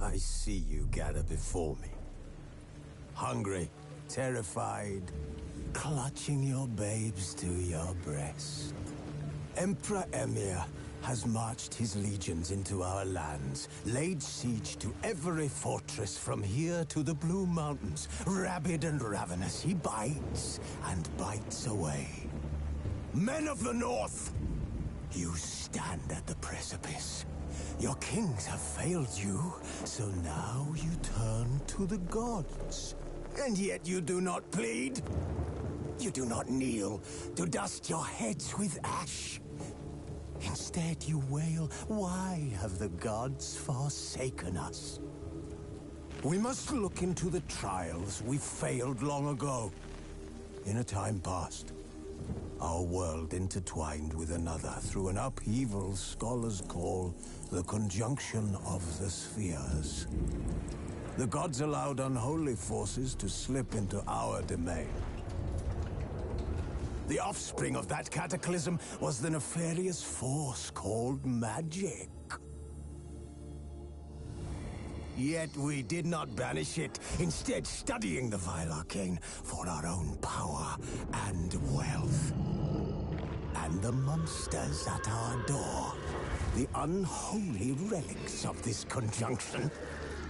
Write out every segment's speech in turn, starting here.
I see you gather before me. Hungry, terrified, clutching your babes to your breast. Emperor Emir has marched his legions into our lands, laid siege to every fortress from here to the Blue Mountains. Rabid and ravenous, he bites and bites away. Men of the North, you stand at the precipice. Your kings have failed you, so now you turn to the gods. And yet you do not plead. You do not kneel to dust your heads with ash. Instead you wail, why have the gods forsaken us? We must look into the trials we failed long ago. In a time past, our world intertwined with another through an upheaval scholars call the conjunction of the spheres. The gods allowed unholy forces to slip into our domain. The offspring of that cataclysm was the nefarious force called magic. Yet we did not banish it, instead studying the vile arcane for our own power and wealth. And the monsters at our door, the unholy relics of this conjunction.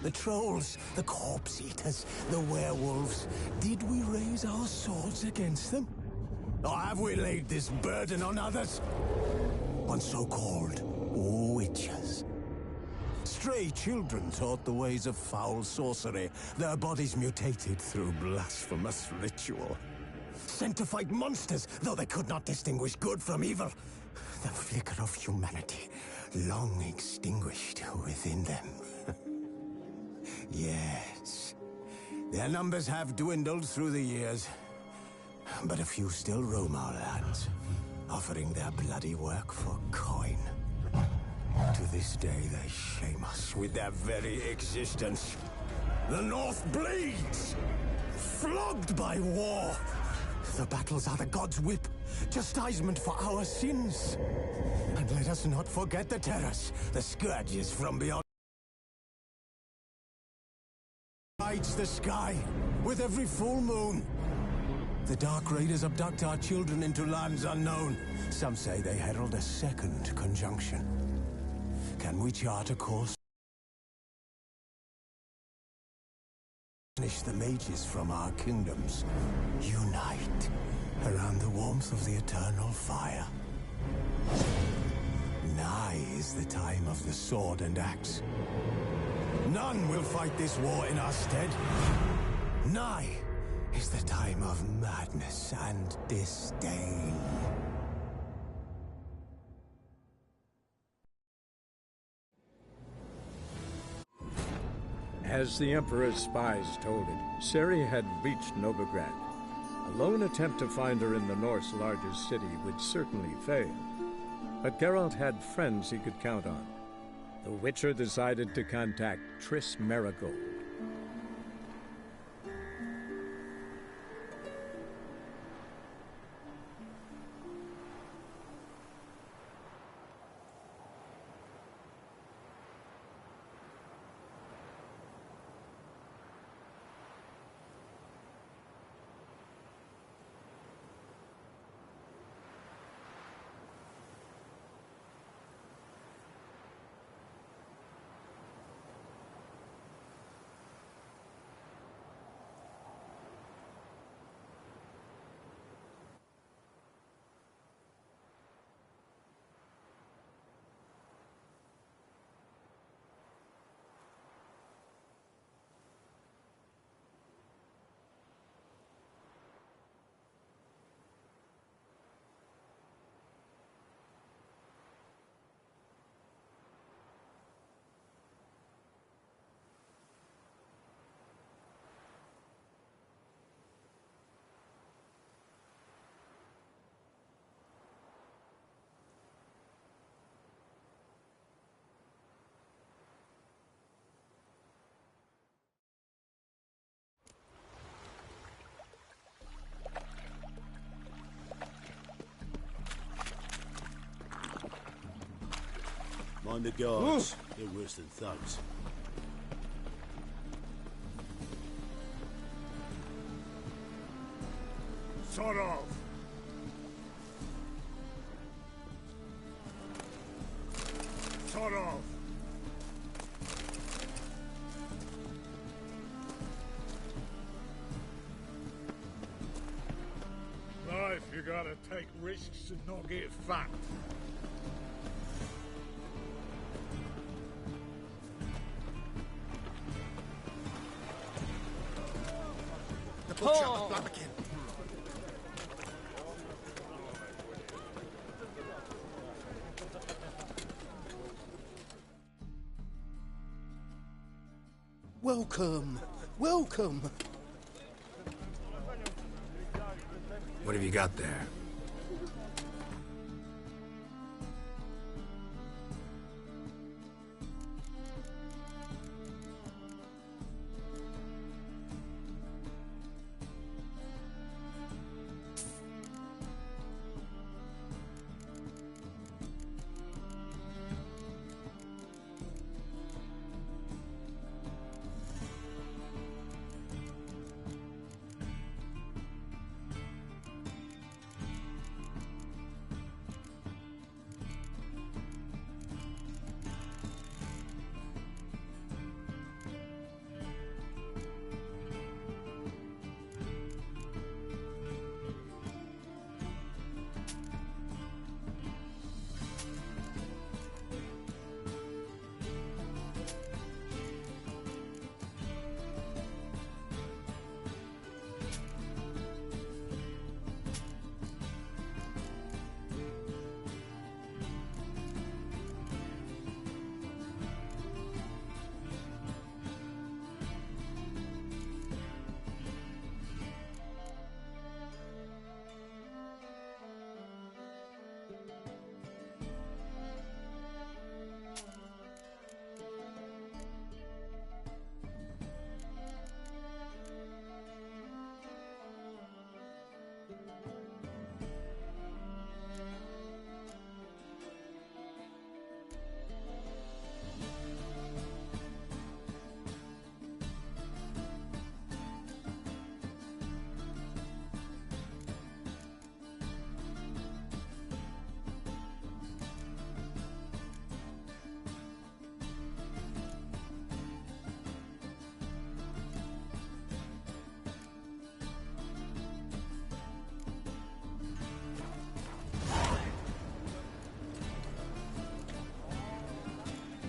The trolls, the corpse eaters, the werewolves. Did we raise our swords against them? Or have we laid this burden on others? On so-called witches. Stray children taught the ways of foul sorcery, their bodies mutated through blasphemous ritual. Sent to fight monsters, though they could not distinguish good from evil. The flicker of humanity, long extinguished within them. Yes, their numbers have dwindled through the years. But a few still roam our lands, offering their bloody work for coin. To this day, they shame us with their very existence. The North bleeds, flogged by war. The battles are the gods' whip, chastisement for our sins. And let us not forget the terrors, the scourges from beyond. Lights the sky with every full moon. The Dark Raiders abduct our children into lands unknown. Some say they herald a second conjunction. Can we chart a course? Banish the mages from our kingdoms. Unite around the warmth of the eternal fire. Nigh is the time of the sword and axe. None will fight this war in our stead. Nigh is the time of madness and disdain. As the Emperor's spies told it, Ciri had reached Novigrad. A lone attempt to find her in the North's largest city would certainly fail. But Geralt had friends he could count on. The Witcher decided to contact Triss Marigold. Mind the guards. They're worse than thugs. Sort of. Sort of. Life, you gotta take risks and not get fat. The butcher, Flamakin. Welcome, welcome. What have you got there?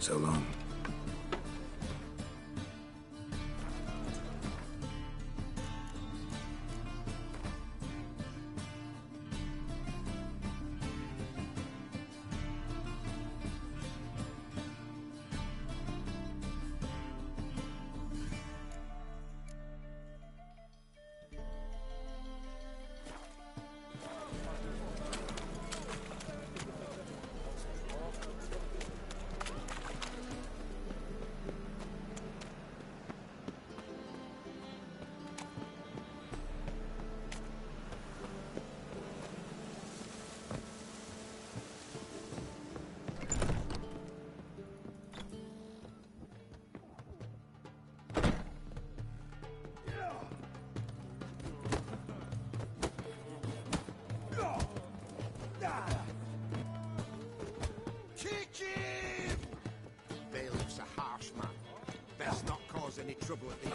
So long.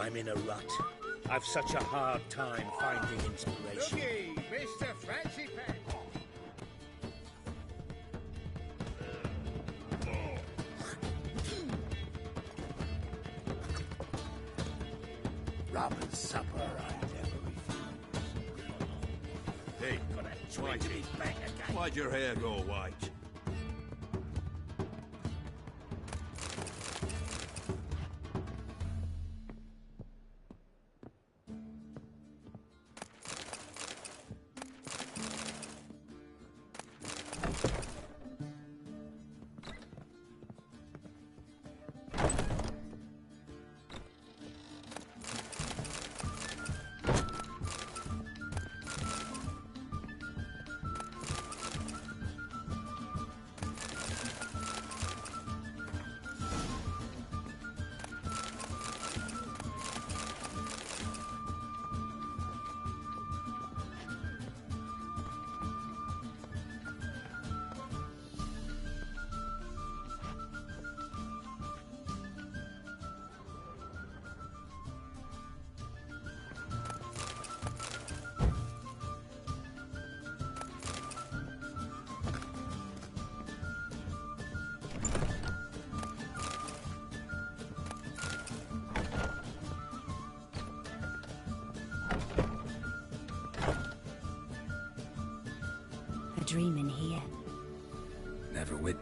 I'm in a rut. I've such a hard time finding inspiration. Looky, Mr. Fancy Pants. Ramen supper I never refuse. Hey, Got a twitch in his back again. why'd your hair go white?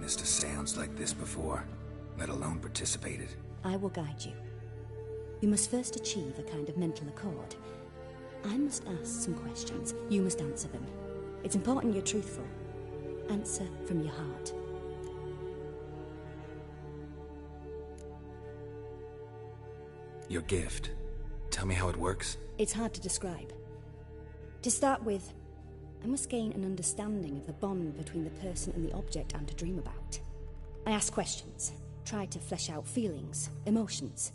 witnessed a seance like this before, let alone participated. I will guide you. You must first achieve a kind of mental accord. I must ask some questions. You must answer them. It's important you're truthful. Answer from your heart. Your gift. Tell me how it works. It's hard to describe. To start with, I must gain an understanding of the bond between the person and the object I'm to dream about. I ask questions, try to flesh out feelings, emotions.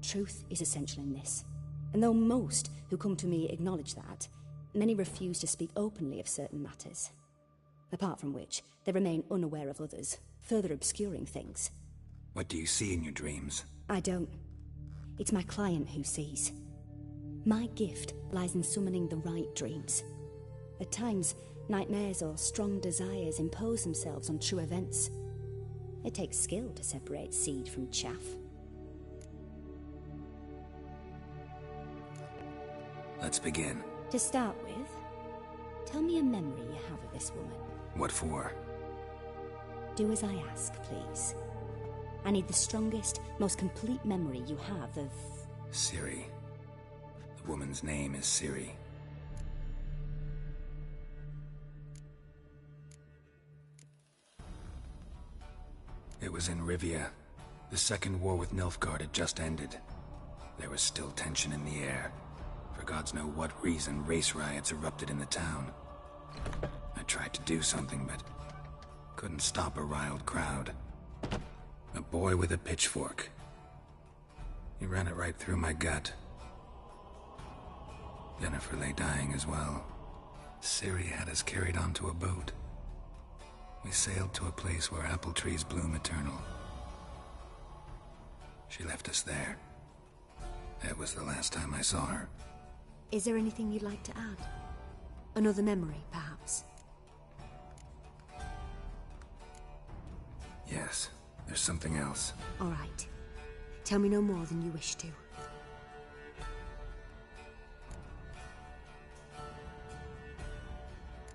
Truth is essential in this. And though most who come to me acknowledge that, many refuse to speak openly of certain matters. Apart from which, they remain unaware of others, further obscuring things. What do you see in your dreams? I don't. It's my client who sees. My gift lies in summoning the right dreams. At times, nightmares or strong desires impose themselves on true events. It takes skill to separate seed from chaff. Let's begin. To start with, tell me a memory you have of this woman. What for? Do as I ask, please. I need the strongest, most complete memory you have of... Ciri. The woman's name is Ciri. It was in Rivia. The second war with Nilfgaard had just ended. There was still tension in the air. For gods know what reason, race riots erupted in the town. I tried to do something, but couldn't stop a riled crowd. A boy with a pitchfork. He ran it right through my gut. Jennifer lay dying as well. Ciri had us carried onto a boat. We sailed to a place where apple trees bloom eternal. She left us there. That was the last time I saw her. Is there anything you'd like to add? Another memory, perhaps? Yes, there's something else. All right. Tell me no more than you wish to.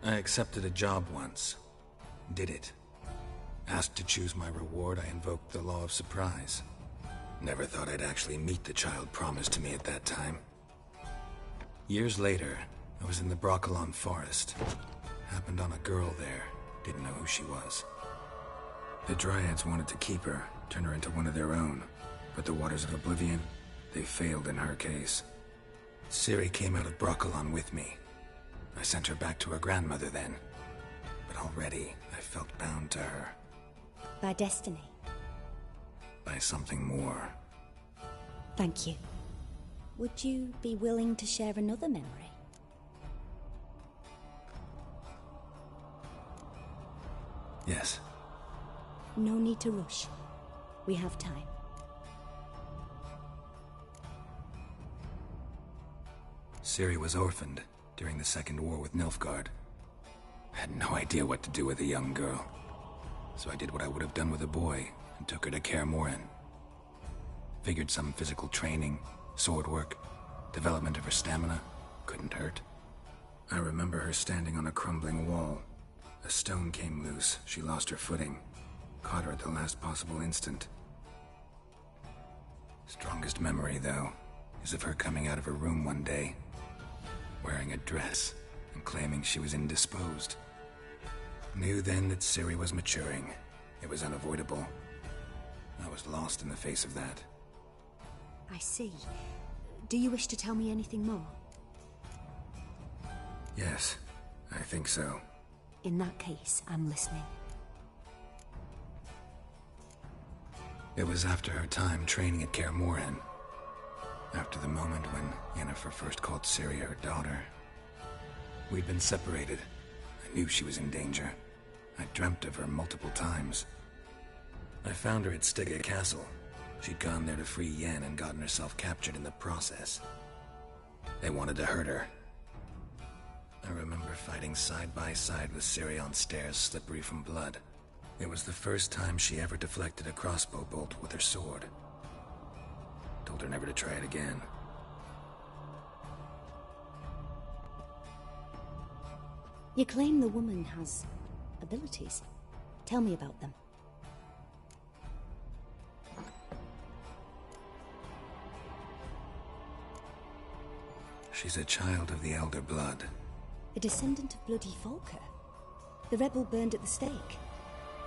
I accepted a job once. Did it. Asked to choose my reward, I invoked the law of surprise. Never thought I'd actually meet the child promised to me at that time. Years later, I was in the Broccolon forest. Happened on a girl there. Didn't know who she was. The Dryads wanted to keep her, turn her into one of their own. But the Waters of Oblivion, they failed in her case. Ciri came out of Broccolon with me. I sent her back to her grandmother then. But already, I felt bound to her. By destiny. By something more. Thank you. Would you be willing to share another memory? Yes. No need to rush. We have time. Ciri was orphaned during the Second War with Nilfgaard. I had no idea what to do with a young girl. So I did what I would have done with a boy and took her to Kaer Morhen. Figured some physical training, sword work, development of her stamina couldn't hurt. I remember her standing on a crumbling wall. A stone came loose, she lost her footing. Caught her at the last possible instant. Strongest memory, though, is of her coming out of her room one day, wearing a dress and claiming she was indisposed. Knew then that Ciri was maturing. It was unavoidable. I was lost in the face of that. I see. Do you wish to tell me anything more? Yes, I think so. In that case, I'm listening. It was after her time training at Kaer Morhen. After the moment when Yennefer first called Ciri her daughter. We'd been separated. I knew she was in danger. I dreamt of her multiple times. I found her at Stygga Castle. She'd gone there to free Yen and gotten herself captured in the process. They wanted to hurt her. I remember fighting side by side with Ciri on stairs slippery from blood. It was the first time she ever deflected a crossbow bolt with her sword. Told her never to try it again. You claim the woman has abilities. Tell me about them. She's a child of the Elder Blood. A descendant of bloody Volker. The rebel burned at the stake.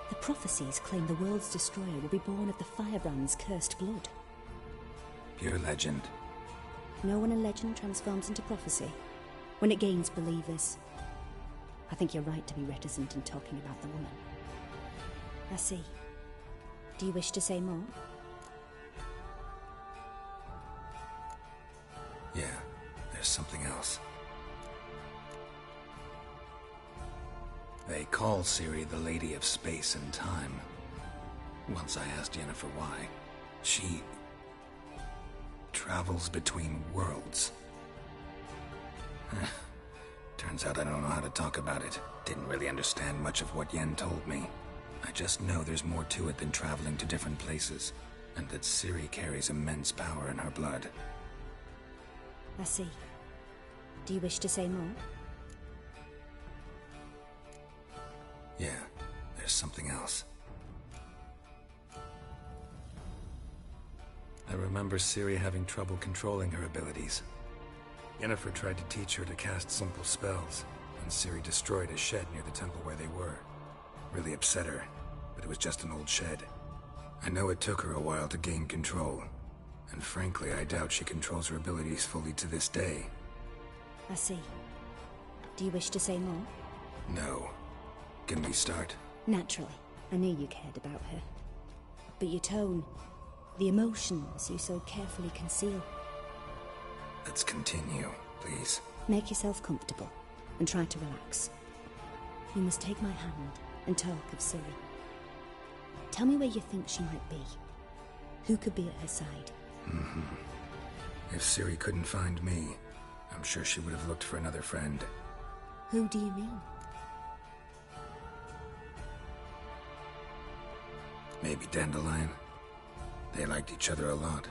The prophecies claim the world's destroyer will be born of the Firebrand's cursed blood. Pure legend. Know when a legend transforms into prophecy? When it gains believers. I think you're right to be reticent in talking about the woman. I see. Do you wish to say more? Yeah, there's something else. They call Ciri the Lady of Space and Time. Once I asked Yennefer why. She travels between worlds. Turns out I don't know how to talk about it. Didn't really understand much of what Yen told me. I just know there's more to it than traveling to different places, and that Ciri carries immense power in her blood. I see. Do you wish to say more? Yeah, there's something else. I remember Ciri having trouble controlling her abilities. Yennefer tried to teach her to cast simple spells, and Ciri destroyed a shed near the temple where they were. Really upset her, but it was just an old shed. I know it took her a while to gain control, and frankly, I doubt she controls her abilities fully to this day. I see. Do you wish to say more? No. Can we start? Naturally. I knew you cared about her. But your tone, the emotions you so carefully conceal. Let's continue, please. Make yourself comfortable, and try to relax. You must take my hand and talk of Ciri. Tell me where you think she might be. Who could be at her side? If Ciri couldn't find me, I'm sure she would have looked for another friend. Who do you mean? Maybe Dandelion. They liked each other a lot.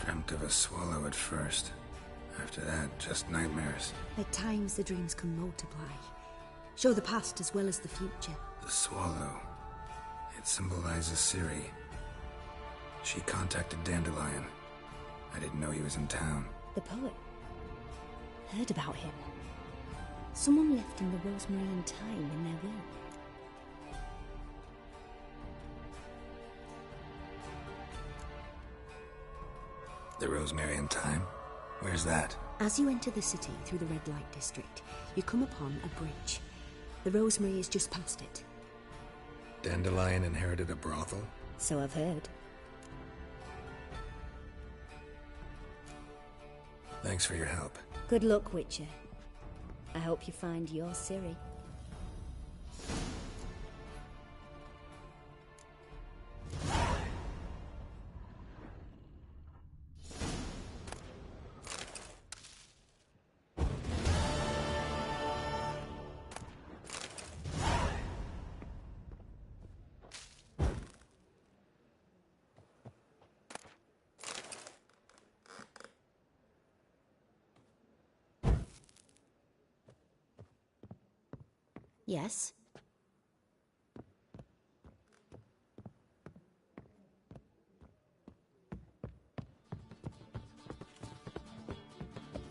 Dreamt of a swallow at first. After that, just nightmares. At times the dreams can multiply. Show the past as well as the future. The swallow. It symbolizes Ciri. She contacted Dandelion. I didn't know he was in town. The poet. Heard about him. Someone left him the rosemary and thyme in their will. The Rosemary and Thyme? Where's that? As you enter the city through the red light district, you come upon a bridge. The rosemary is just past it. Dandelion inherited a brothel? So I've heard. Thanks for your help. Good luck, Witcher. I hope you find your Ciri. Yes?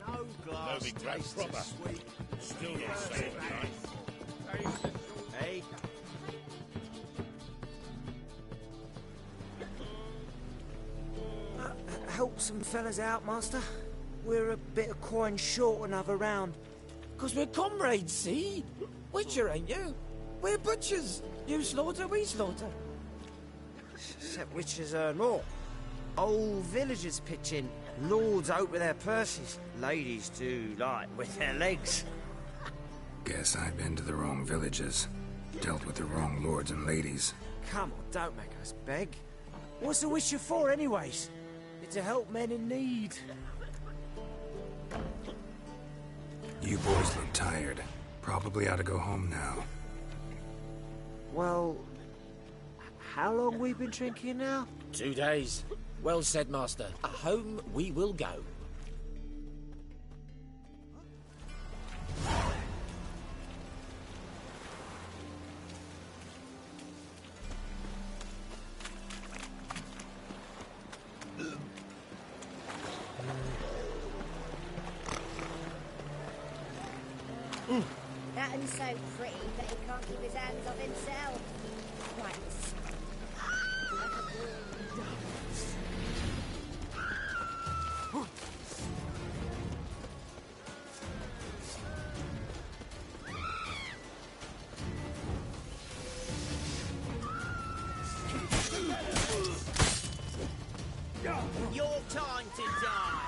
No glass tastes proper. sweet. Still not saying that. Hey? Help some fellas out, Master. We're a bit of coin short another round. 'Cause we're comrades, see? Witcher, ain't you? We're butchers. You slaughter, we slaughter. Except witches earn more. Old villagers pitch in. Lords out with their purses. Ladies do like with their legs. Guess I've been to the wrong villages. Dealt with the wrong lords and ladies. Come on, don't make us beg. What's a witcher for, anyways? It's to help men in need. You boys look tired. Probably ought to go home now. Well, how long we been drinking now? 2 days. Well said, Master. Home we will go. That one's so pretty that he can't keep his hands off himself. Right. Your time to die!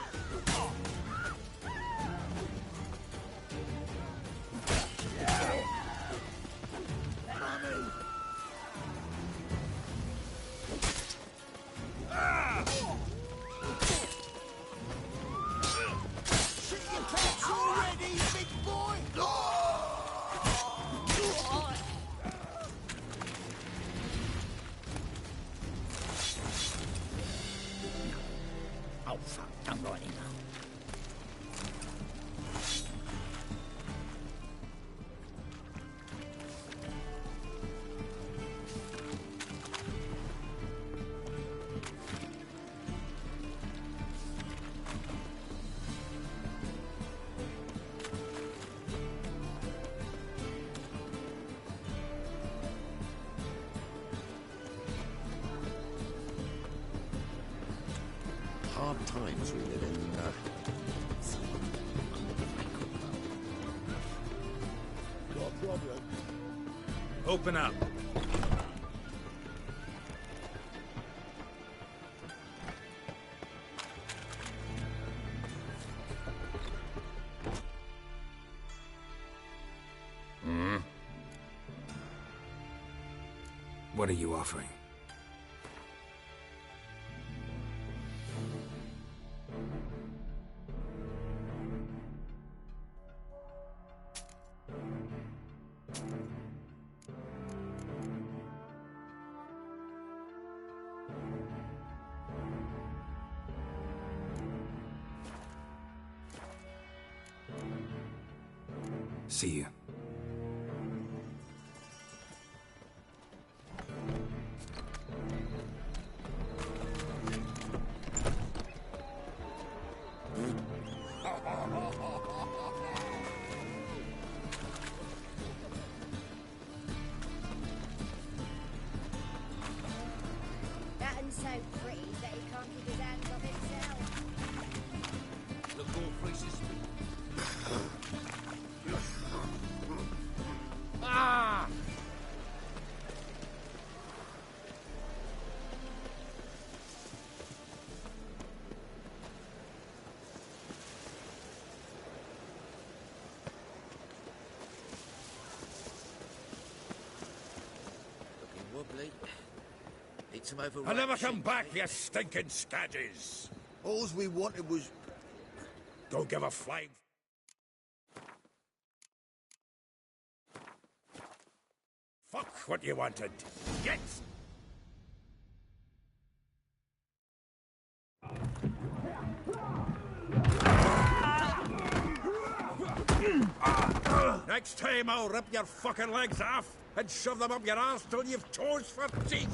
Oh, fuck. I'm right in now. Hard times we live in. Got a problem? Open up. What are you offering? See you. That one's so pretty that he can't keep his hands off himself. Look more freezes. Ah! Looking wobbly. Need some over. I'll never come back, you stinking scadges! All we wanted was... Don't give a flying... Fuck what you wanted. Get! Next time I'll rip your fucking legs off and shove them up your arse till you've toes for teeth.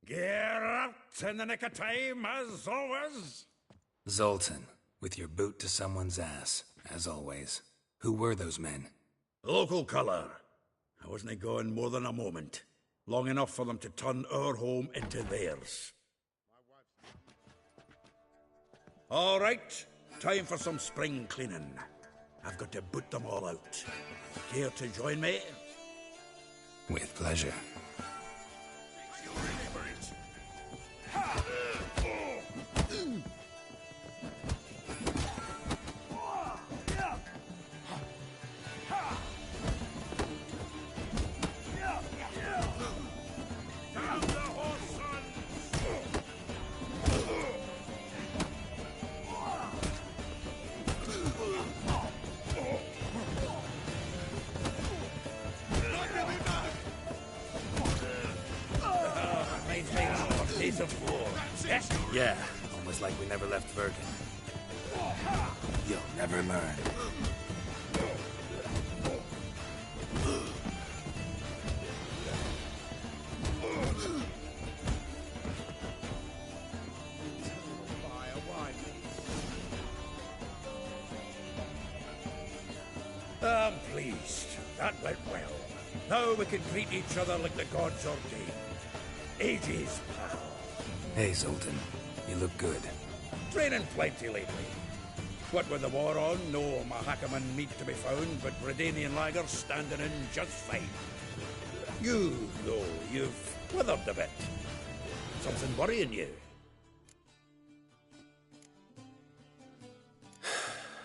Get out in the nick of time, as always. Zoltan, with your boot to someone's ass, as always. Who were those men? Local colour. I wasn't going more than a moment. Long enough for them to turn our home into theirs. All right, time for some spring cleaning. I've got to boot them all out. Care to join me? With pleasure. Yeah, almost like we never left Virgin. You'll never learn. I'm pleased. That went well. Now we can treat each other like the gods ordained. Ages, pal. Hey, Zoltan. You look good. Training plenty lately. What with the war on, no Mahakaman meat to be found, but Redanian lagers standing in just fine. You, though, you've withered a bit. Something worrying you?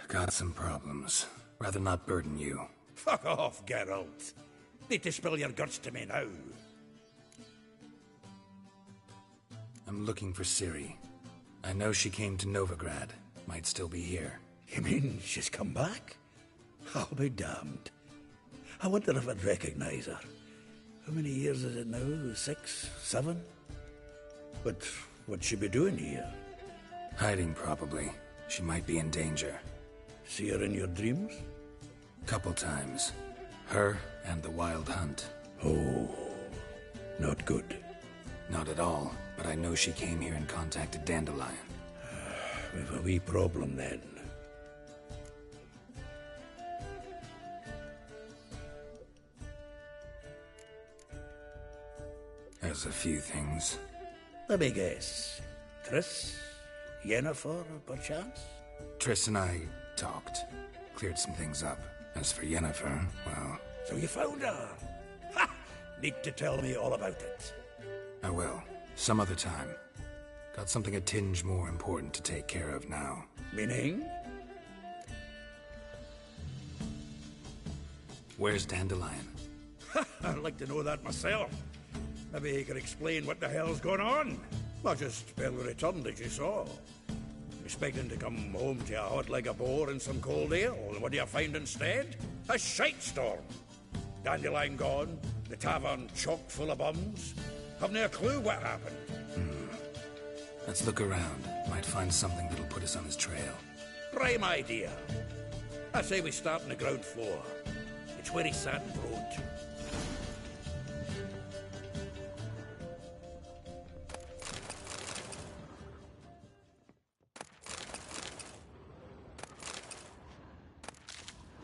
Got some problems. Rather not burden you. Fuck off, Geralt. Need to spill your guts to me now. I'm looking for Ciri. I know she came to Novigrad. Might still be here. You mean she's come back? I'll be damned. I wonder if I'd recognize her. How many years is it now? 6? 7? But what'd she be doing here? Hiding, probably. She might be in danger. See her in your dreams? Couple times. Her and the Wild Hunt. Oh, not good. Not at all, but I know she came here and contacted Dandelion. We've a wee problem then. There's a few things. Let me guess. Triss? Yennefer, perchance? Triss and I talked. Cleared some things up. As for Yennefer, well... So you found her? Ha! Need to tell me all about it. I will. Some other time. Got something a tinge more important to take care of now. Meaning? Where's Dandelion? I'd like to know that myself. Maybe he could explain what the hell's going on. Not just barely returned, as you saw. Expecting to come home to a hot like a boar and some cold ale, and what do you find instead? A shite storm. Dandelion gone, the tavern chock full of bums. Haven't a clue what happened. Let's look around. Might find something that'll put us on his trail. Prime idea. I say we start on the ground floor. It's where he sat and wrote.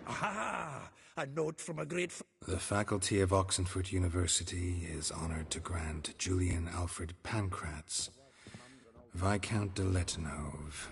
Aha! A note from a great... The faculty of Oxenfurt University is honored to grant Julian Alfred Pancratz, Viscount de Letonov,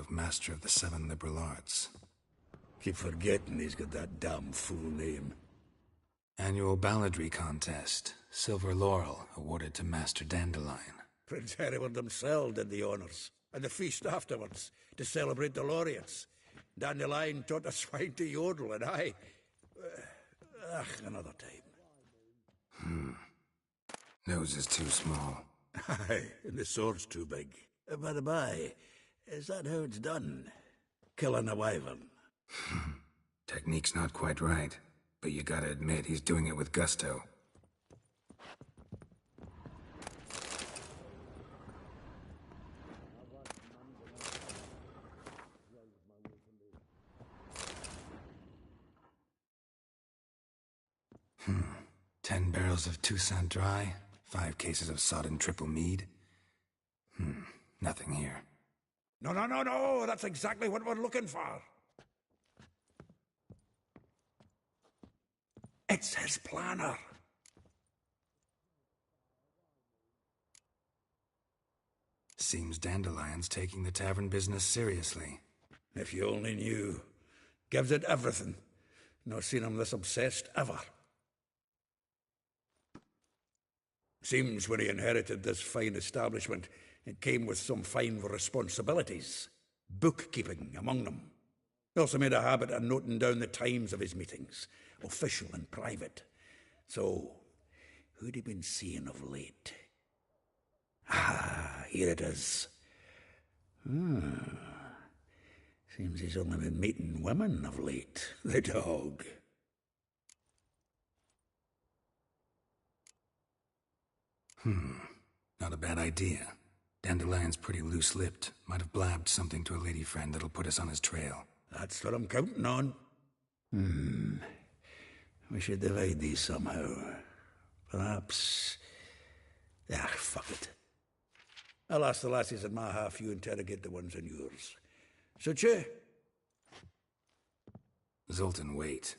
of Master of the Seven Liberal Arts. Keep forgetting he's got that damn full name. Annual balladry contest. Silver Laurel awarded to Master Dandelion. Prince Hereward himself did the honours, and the feast afterwards, to celebrate the laureates. Dandelion taught the swine to yodel, and I... another time. Nose is too small. Aye, and the sword's too big. By the by, is that how it's done? Killing a wyvern? Technique's not quite right, but you gotta admit he's doing it with gusto. Hmm. 10 barrels of Toussaint Dry, 5 cases of sodden triple mead. Nothing here. No, that's exactly what we're looking for. It's his planner. Seems Dandelion's taking the tavern business seriously. If you only knew. Gives it everything. Not seen him this obsessed ever. Seems when he inherited this fine establishment, it came with some fine responsibilities. Bookkeeping among them. He also made a habit of noting down the times of his meetings, official and private. So, who'd he been seeing of late? Here it is. Seems he's only been meeting women of late. The dog. Not a bad idea. Dandelion's pretty loose-lipped. Might have blabbed something to a lady friend that'll put us on his trail. That's what I'm counting on. We should divide these somehow. Perhaps... fuck it. I'll ask the lassies in my half, you interrogate the ones in yours. Should you? Zoltan, wait.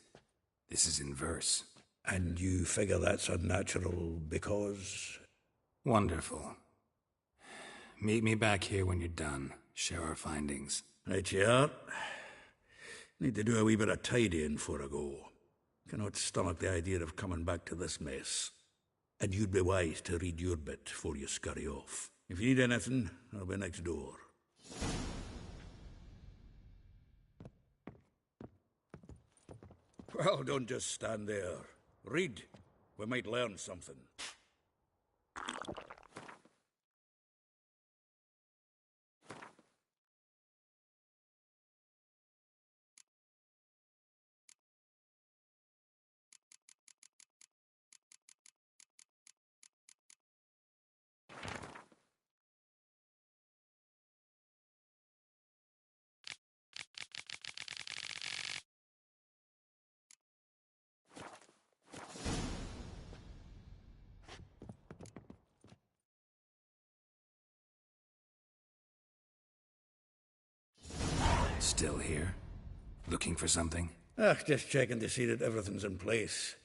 This is in verse. And you figure that's unnatural because... Wonderful. Meet me back here when you're done. Share our findings. Right you are. Need to do a wee bit of tidying before I go. Cannot stomach the idea of coming back to this mess. And you'd be wise to read your bit before you scurry off. If you need anything, I'll be next door. Well, don't just stand there. Read. We might learn something. Still here? Looking for something? Just checking to see that everything's in place.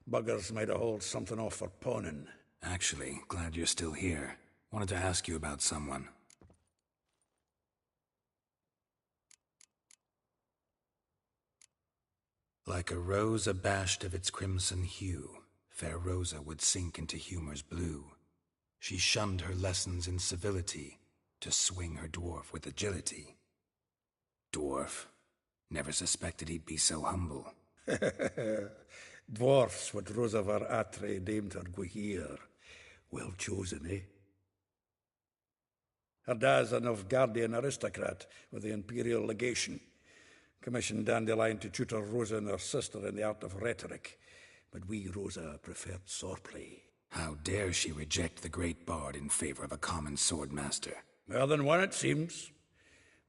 Buggers might have hauled something off for pawning. Actually, glad you're still here. Wanted to ask you about someone. Like a rose abashed of its crimson hue, fair Rosa would sink into humor's blue. She shunned her lessons in civility, to swing her dwarf with agility. Dwarf. Never suspected he'd be so humble. Dwarfs what Rosa var Atre deemed her Guihir. Well chosen, eh? Her dad's a Novgardian aristocrat with the Imperial Legation. Commissioned Dandelion to tutor Rosa and her sister in the art of rhetoric. But we, Rosa, preferred swordplay. How dare she reject the great bard in favor of a common swordmaster? More than one, it seems.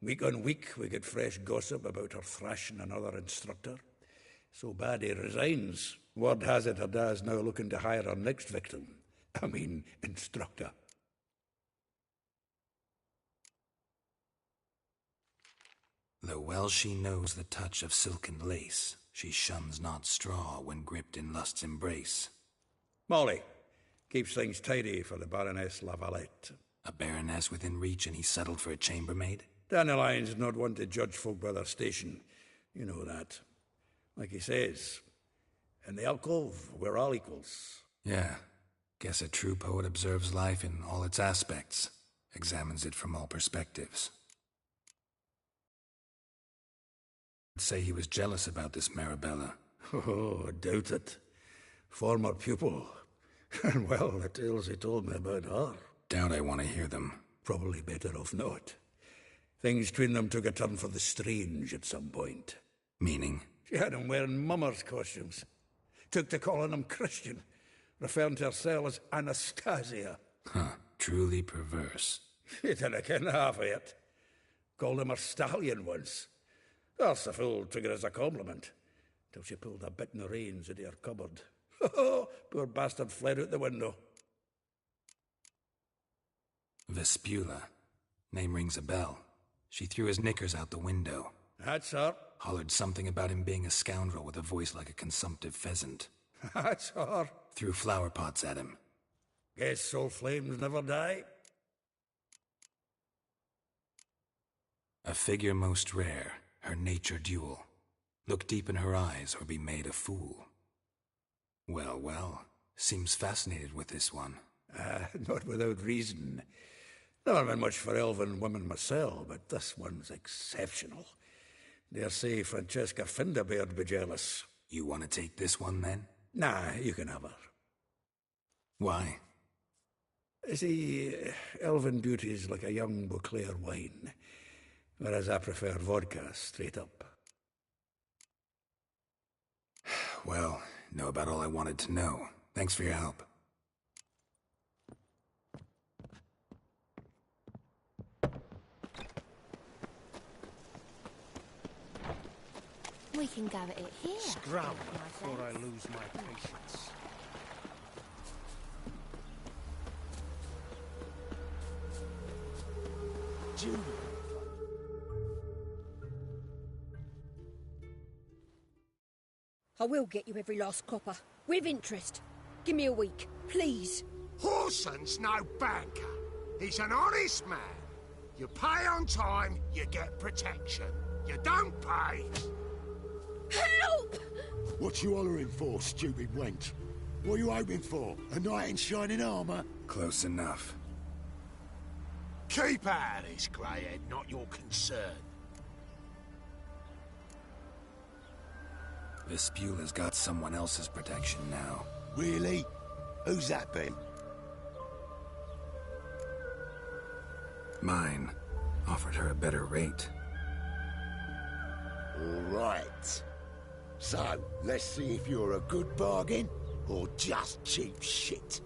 Week on week, we get fresh gossip about her thrashing another instructor. So bad he resigns. Word has it her dad's now looking to hire her next victim. Instructor. Though well she knows the touch of silken lace, she shuns not straw when gripped in lust's embrace. Molly, keeps things tidy for the Baroness Lavalette. A baroness within reach and he settled for a chambermaid? Dandelions not one to judge folk by their station. You know that. Like he says, in the alcove, we're all equals. Yeah. Guess a true poet observes life in all its aspects, examines it from all perspectives. I'd say he was jealous about this Marabella. Oh, I doubt it. Former pupil. And well, the tales he told me about her. Doubt I want to hear them. Probably better off not. Things between them took a turn for the strange at some point. Meaning? She had him wearing mummers' costumes. Took to calling him Christian, referring to herself as Anastasia. Huh, truly perverse. She didn't ken half of it. Called him her stallion once. That's the fool took it as a compliment, till she pulled a bit in the reins into her cupboard. Poor bastard fled out the window. Vespula. Name rings a bell. She threw his knickers out the window. That's her. Hollered something about him being a scoundrel with a voice like a consumptive pheasant. That's her. Threw flower pots at him. Guess soul flames never die. A figure most rare, her nature dual. Look deep in her eyes or be made a fool. Well, well, seems fascinated with this one. Not without reason. Never been much for elven women myself, but this one's exceptional. Dare say Francesca Finderbeard be jealous. You want to take this one, then? Nah, you can have her. Why? See, elven beauty's like a young Beauclair wine, whereas I prefer vodka straight up. Well, know about all I wanted to know. Thanks for your help. We can go at it here. Scrum before I lose my patience. Julie. I will get you every last copper, with interest. Give me a week, please. Horson's no banker. He's an honest man. You pay on time, you get protection. You don't pay... Help! What you hollering for, stupid wench? What are you hoping for? A knight in shining armour? Close enough. Keep out of this, greyhead, not your concern. Vespula's got someone else's protection now. Really? Who's that been? Mine. Offered her a better rate. All right. So, let's see if you're a good bargain, or just cheap shit.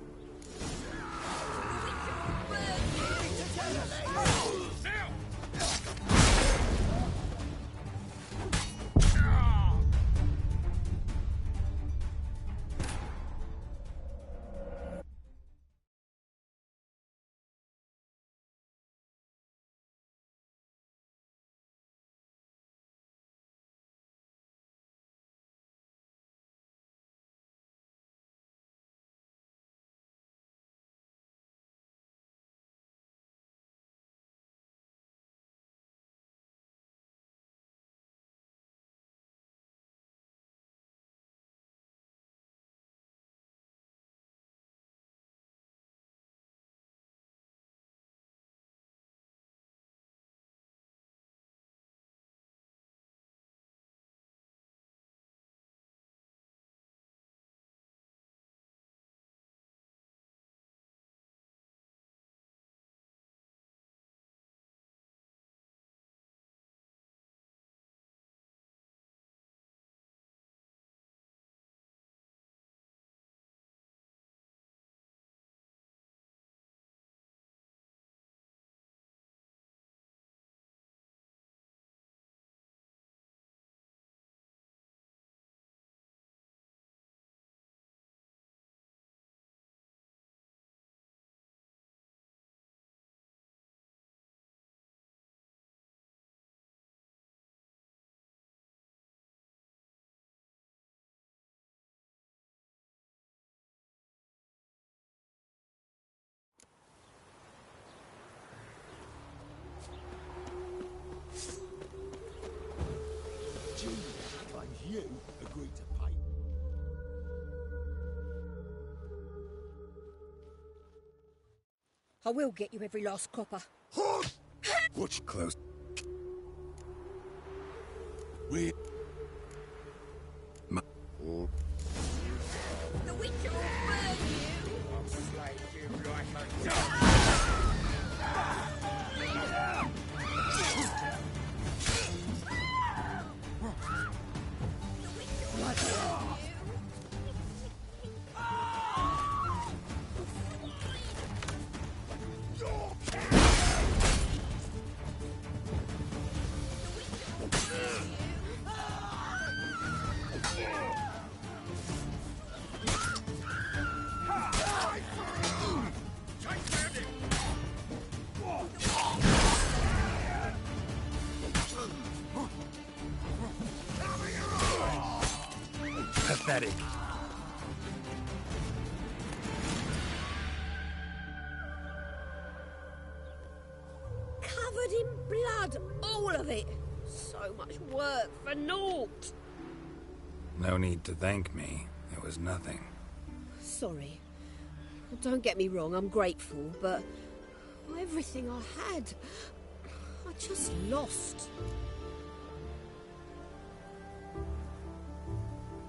I will get you every last copper. Watch close. We... The witch will burn you! I'll slay you like a dog! Pathetic. Covered in blood, all of it. So much work for naught. No need to thank me. It was nothing. Sorry. Don't get me wrong, I'm grateful, but everything I had, I just lost.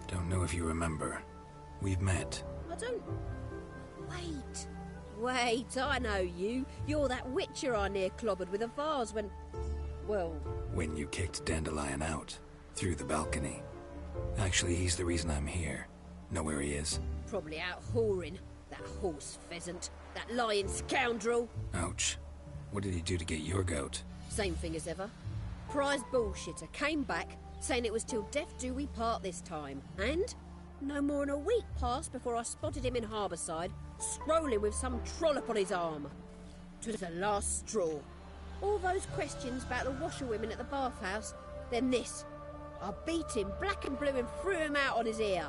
Don't know if you remember. We've met. I don't... Wait, I know you. You're that witcher I near clobbered with a vase when... Well... When you kicked Dandelion out. Through the balcony. Actually, he's the reason I'm here. Know where he is? Probably out whoring. That horse pheasant. That lying scoundrel. Ouch. What did he do to get your goat? Same thing as ever. Prize bullshitter came back, saying it was till death do we part this time. And no more than a week passed before I spotted him in Harbourside, scrolling with some trollop on his arm. 'Twas the last straw. All those questions about the washerwomen at the bathhouse, then this. I beat him black and blue and threw him out on his ear.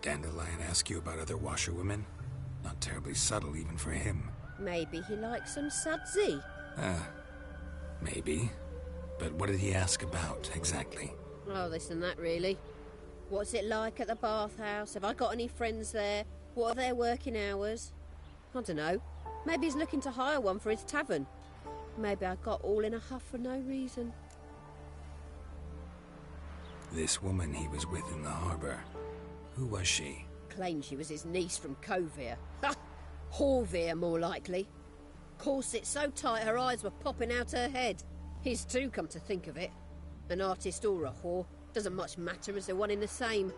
Dandelion ask you about other washerwomen? Not terribly subtle even for him. Maybe he likes some sudsy. Maybe. But what did he ask about, exactly? Oh, this and that, really. What's it like at the bathhouse? Have I got any friends there? What are their working hours? I don't know. Maybe he's looking to hire one for his tavern. Maybe I got all in a huff for no reason. This woman he was with in the harbour. Who was she? Claimed she was his niece from Covere. Ha! Horvere, more likely. Corset so tight her eyes were popping out her head. His too, come to think of it. An artist or a whore. Doesn't much matter as they're one in the same.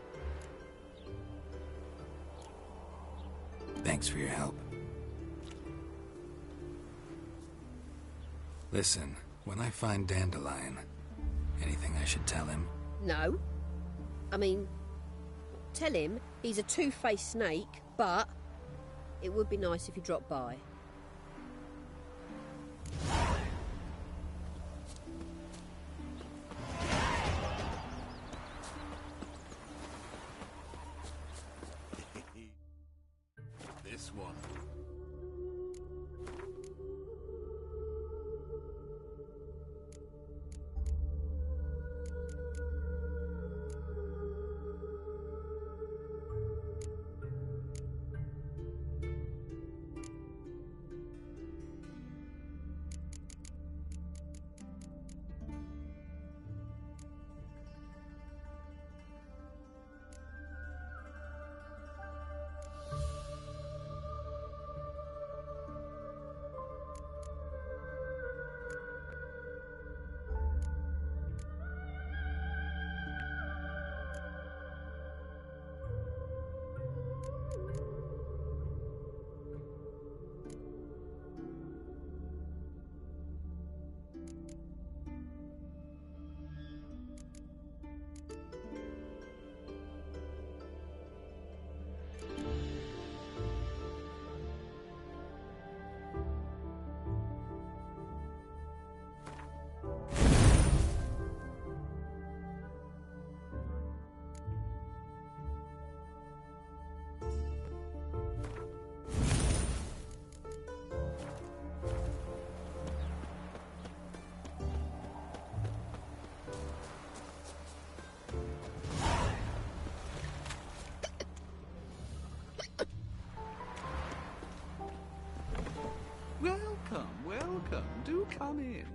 Thanks for your help. Listen, when I find Dandelion, anything I should tell him? No. I mean, tell him he's a two-faced snake, but it would be nice if he dropped by. This one. Come in.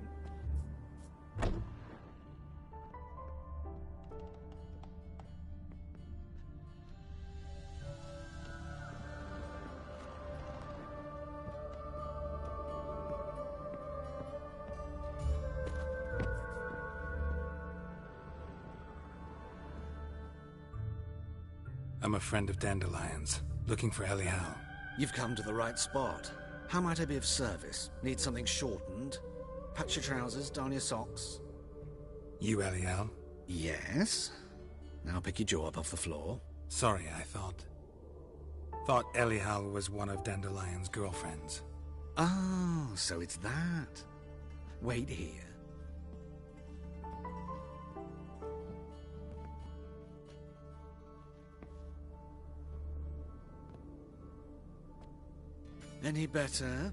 I'm a friend of Dandelion's, looking for Elial. You've come to the right spot. How might I be of service? Need something shortened? Patch your trousers, darn your socks. You Elial? Yes. Now pick your jaw up off the floor. Sorry, I thought Elial was one of Dandelion's girlfriends. Oh, so it's that. Wait here. Any better?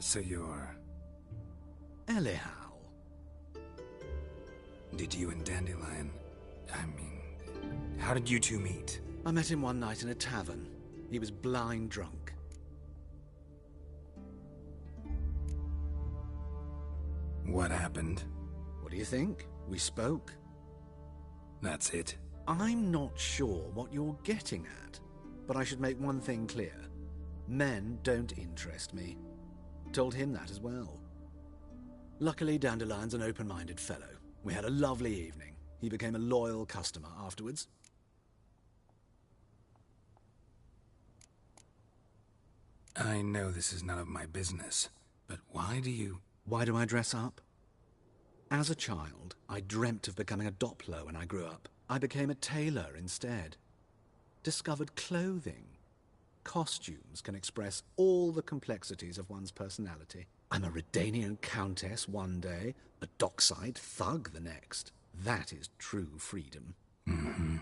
So you're... Elial. Did you and Dandelion... how did you two meet? I met him one night in a tavern. He was blind drunk. What happened? What do you think? We spoke. That's it? I'm not sure what you're getting at. But I should make one thing clear. Men don't interest me. Told him that as well. Luckily, Dandelion's an open-minded fellow. We had a lovely evening. He became a loyal customer afterwards. I know this is none of my business, but why do you... Why do I dress up? As a child, I dreamt of becoming a Doppler when I grew up. I became a tailor instead. Discovered clothing. Costumes can express all the complexities of one's personality. I'm a Redanian countess one day, a dockside thug the next. That is true freedom. Mm-hmm.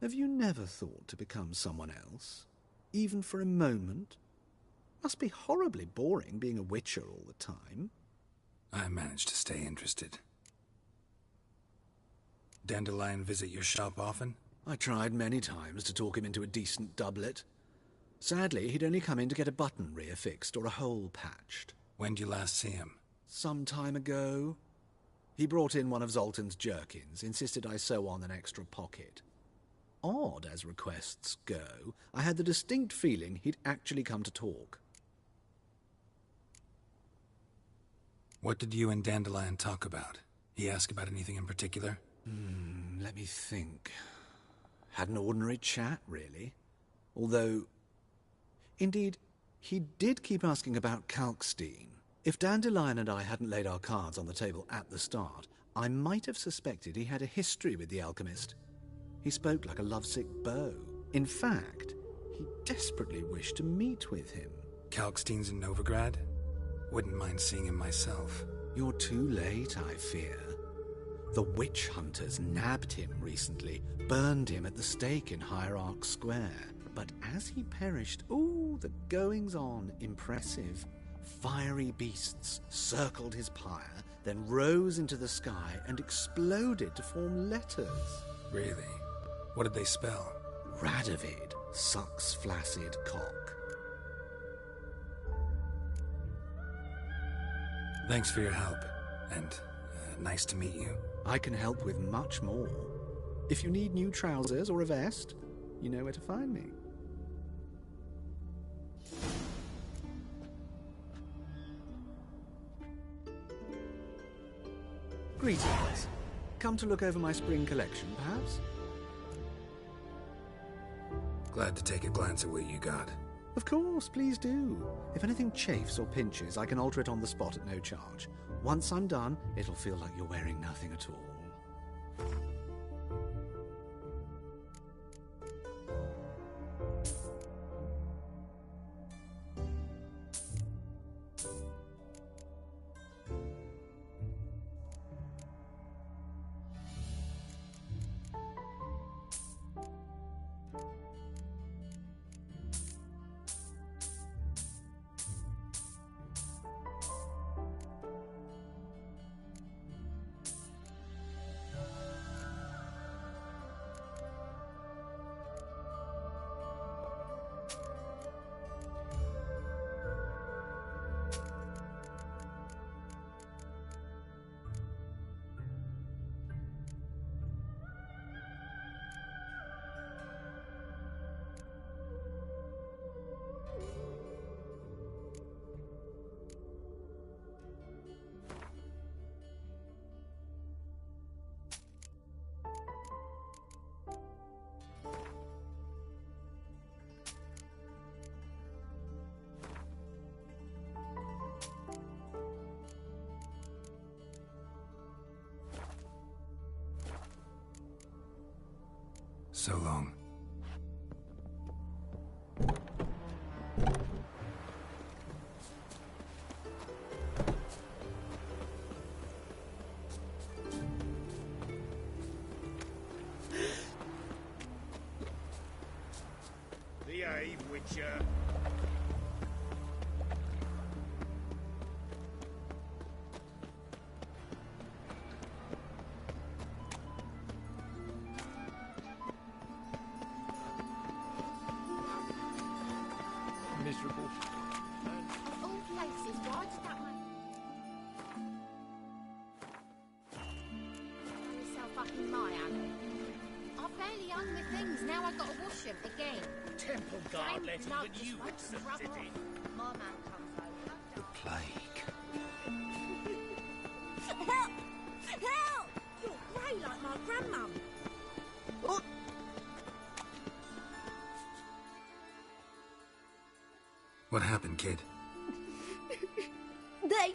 Have you never thought to become someone else? Even for a moment? Must be horribly boring being a witcher all the time. I managed to stay interested. Dandelion visit your shop often? I tried many times to talk him into a decent doublet. Sadly, he'd only come in to get a button reaffixed or a hole patched. When did you last see him? Some time ago. He brought in one of Zoltan's jerkins, insisted I sew on an extra pocket. Odd as requests go, I had the distinct feeling he'd actually come to talk. What did you and Dandelion talk about? He ask about anything in particular? Let me think. Had an ordinary chat, really. Although, indeed, he did keep asking about Kalkstein. If Dandelion and I hadn't laid our cards on the table at the start, I might have suspected he had a history with the alchemist. He spoke like a lovesick beau. In fact, he desperately wished to meet with him. Kalkstein's in Novigrad? Wouldn't mind seeing him myself. You're too late, I fear. The witch hunters nabbed him recently, burned him at the stake in Hierarch Square. But as he perished, the goings-on impressive. Fiery beasts circled his pyre, then rose into the sky and exploded to form letters. Really? What did they spell? Radovid, sucks flaccid cock. Thanks for your help, and nice to meet you. I can help with much more. If you need new trousers or a vest, you know where to find me. Greetings. Come to look over my spring collection, perhaps? Glad to take a glance at what you got. Of course, please do. If anything chafes or pinches, I can alter it on the spot at no charge. Once I'm done, it'll feel like you're wearing nothing at all. So long. Behave, Witcher. Miserable. Of all places, why did that man... Hang yourself up in my alley. I barely hung my things, now I've got to wash them again. Temple guard let even you accept it. My man comes over. The plague. Help! Help! You're grey like my grandmum. What? What happened, kid? They...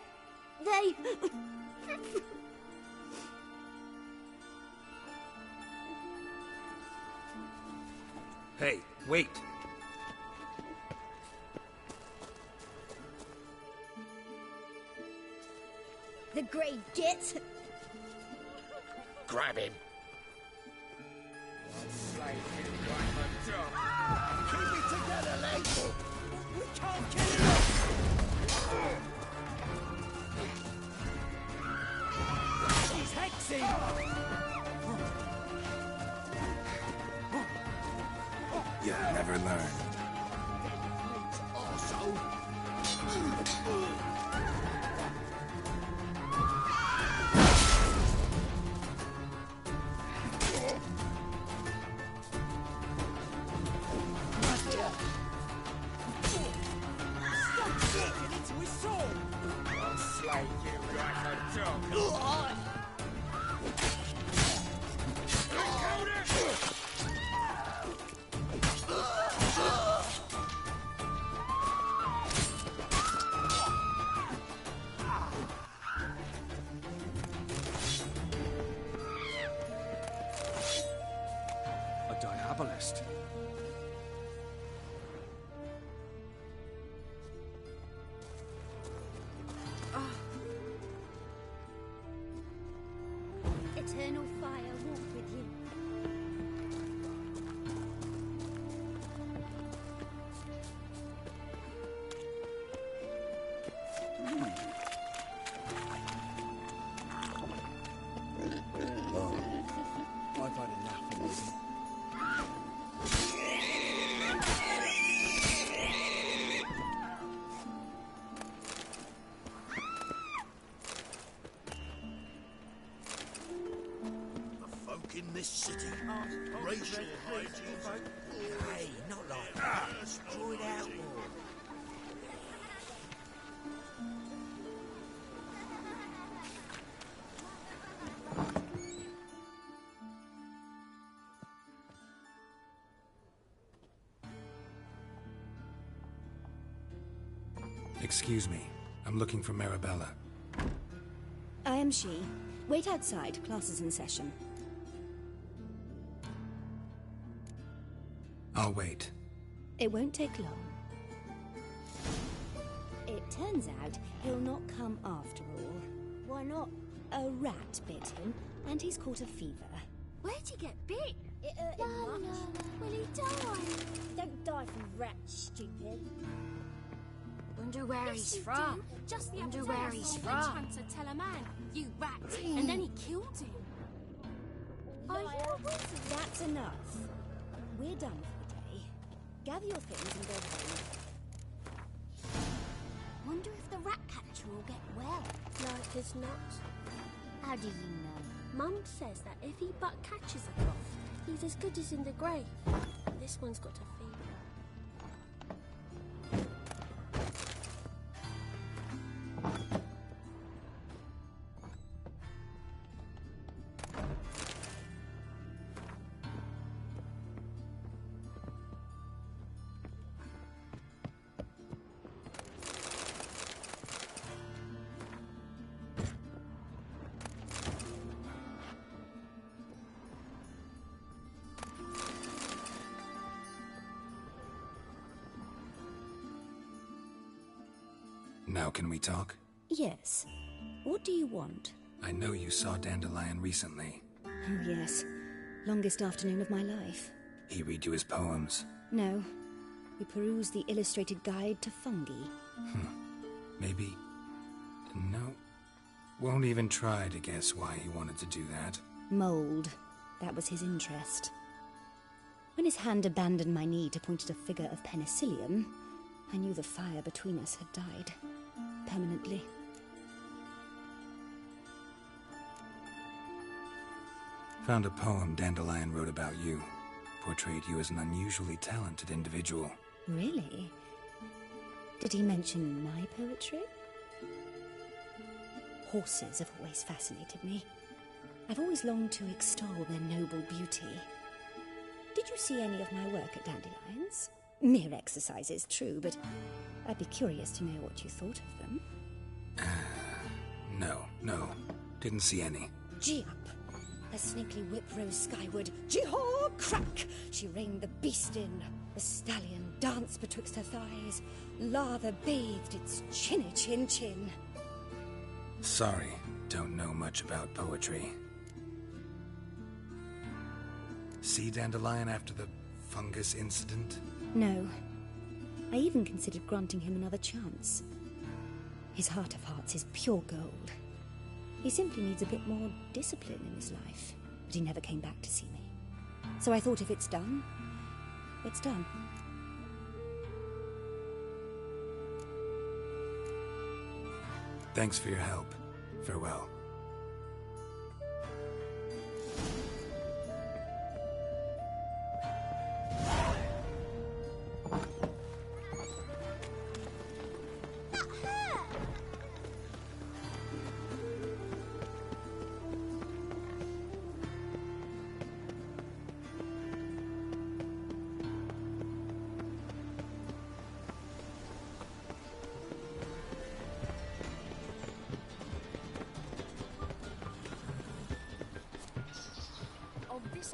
Hey, wait. The grey git. Grab him. Keep it together, lads! We can't kill him! He's hexing! You never learn. A diabolist. Eternal fire walk with you. I've had enough of this. The folk in this city, racial hygiene. Hey, not like that. Draw it out more. Excuse me. I'm looking for Marabella. I am she. Wait outside. Class is in session. I'll wait. It won't take long. It turns out he'll not come after all. Why not? A rat bit him, and he's caught a fever. Where'd he get bit? It hurt him much. Will he die? Don't die from rats, stupid. Wonder where Yes, he's you from. do. Just the Wonder other day where I he's saw a from. hunter tell a man, "You rat," and then he killed him. That's enough. We're done for the day. Gather your things and go home. Wonder if the rat catcher will get well. No, it's not. How do you know? Mum says that if he but catches a cough, he's as good as in the grave. This one's got a fever. Now can we talk? Yes. What do you want? I know you saw Dandelion recently. Oh, yes. Longest afternoon of my life. He read you his poems? No. We perused the illustrated guide to fungi. Maybe... No. Won't even try to guess why he wanted to do that. Mold. That was his interest. When his hand abandoned my knee to point at a figure of penicillium, I knew the fire between us had died. Permanently. Found a poem Dandelion wrote about you. Portrayed you as an unusually talented individual. Really? Did he mention my poetry? Horses have always fascinated me. I've always longed to extol their noble beauty. Did you see any of my work at Dandelion's? Mere exercises, true, but I'd be curious to know what you thought of them. No. Didn't see any. Gee up! A snakely whip rose skyward. Gee-haw! Crack! She reined the beast in. The stallion danced betwixt her thighs. Lather bathed its chinny chin. Sorry, don't know much about poetry. See Dandelion after the fungus incident? No. I even considered granting him another chance. His heart of hearts is pure gold. He simply needs a bit more discipline in his life. But he never came back to see me. So I thought if it's done, it's done. Thanks for your help. Farewell.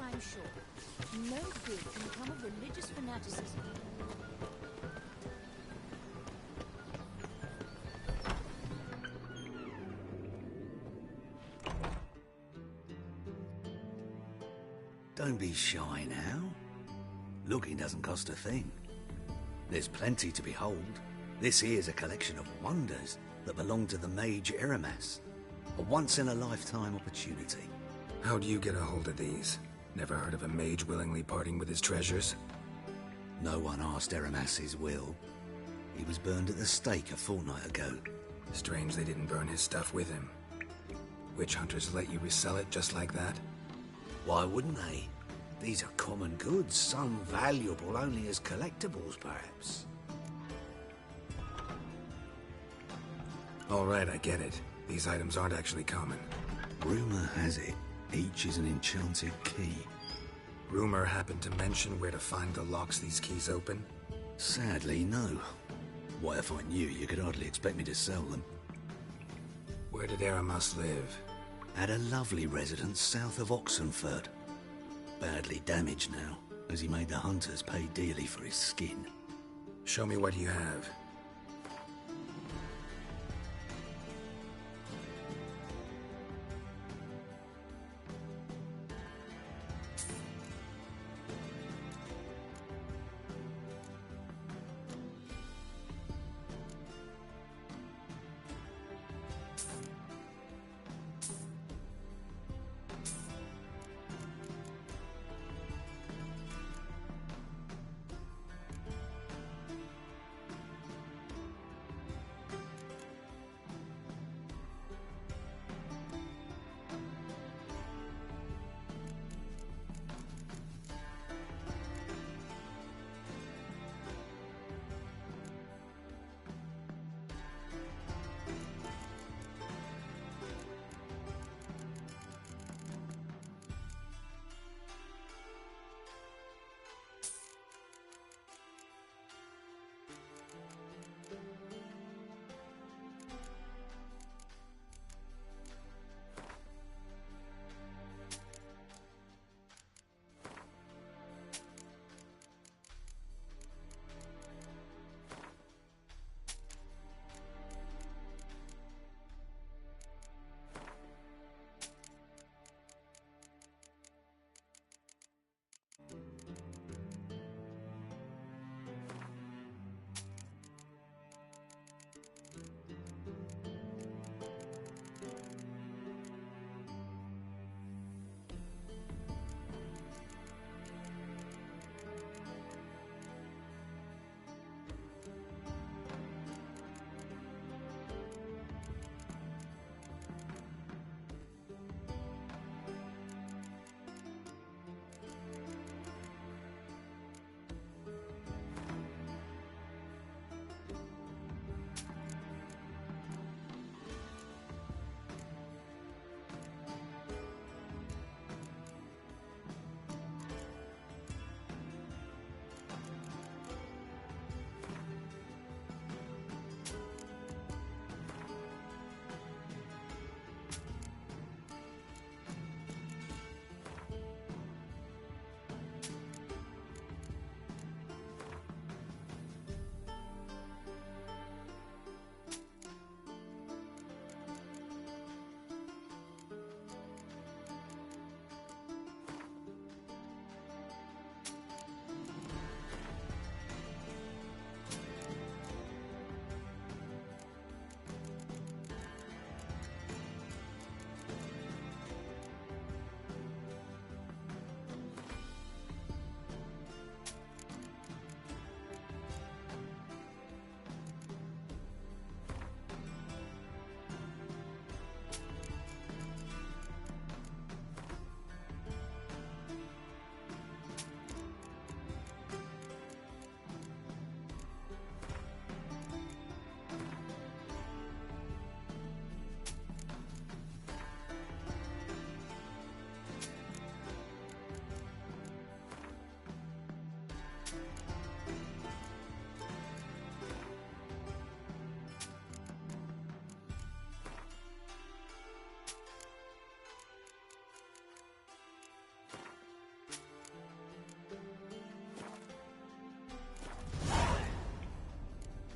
I'm sure. No good can come of religious fanaticism. Don't be shy now. Looking doesn't cost a thing. There's plenty to behold. This here's a collection of wonders that belong to the mage Eramas. A once-in-a-lifetime opportunity. How'd you get a hold of these? Never heard of a mage willingly parting with his treasures? No one asked Eramas his will. He was burned at the stake a fortnight ago. Strange they didn't burn his stuff with him. Witch hunters let you resell it just like that? Why wouldn't they? These are common goods, some valuable only as collectibles, perhaps. All right, I get it. These items aren't actually common. Rumor has it, each is an enchanted key. Rumor happened to mention where to find the locks these keys open? Sadly, no. What if I knew, you could hardly expect me to sell them. Where did Eramas live? At a lovely residence south of Oxenford. Badly damaged now, as he made the hunters pay dearly for his skin. Show me what you have.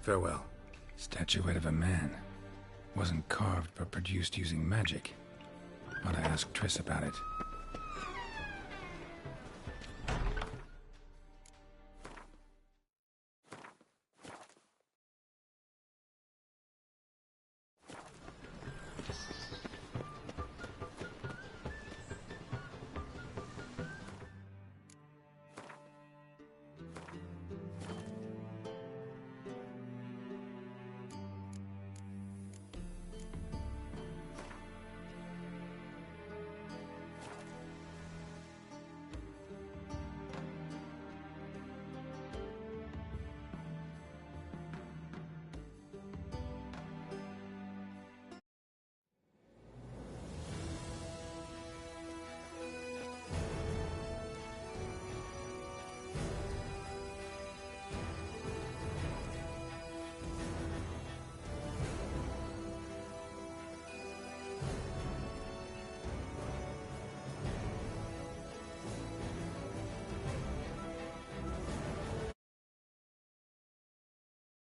Farewell. Statuette of a man. Wasn't carved but produced using magic. Ought to ask Triss about it.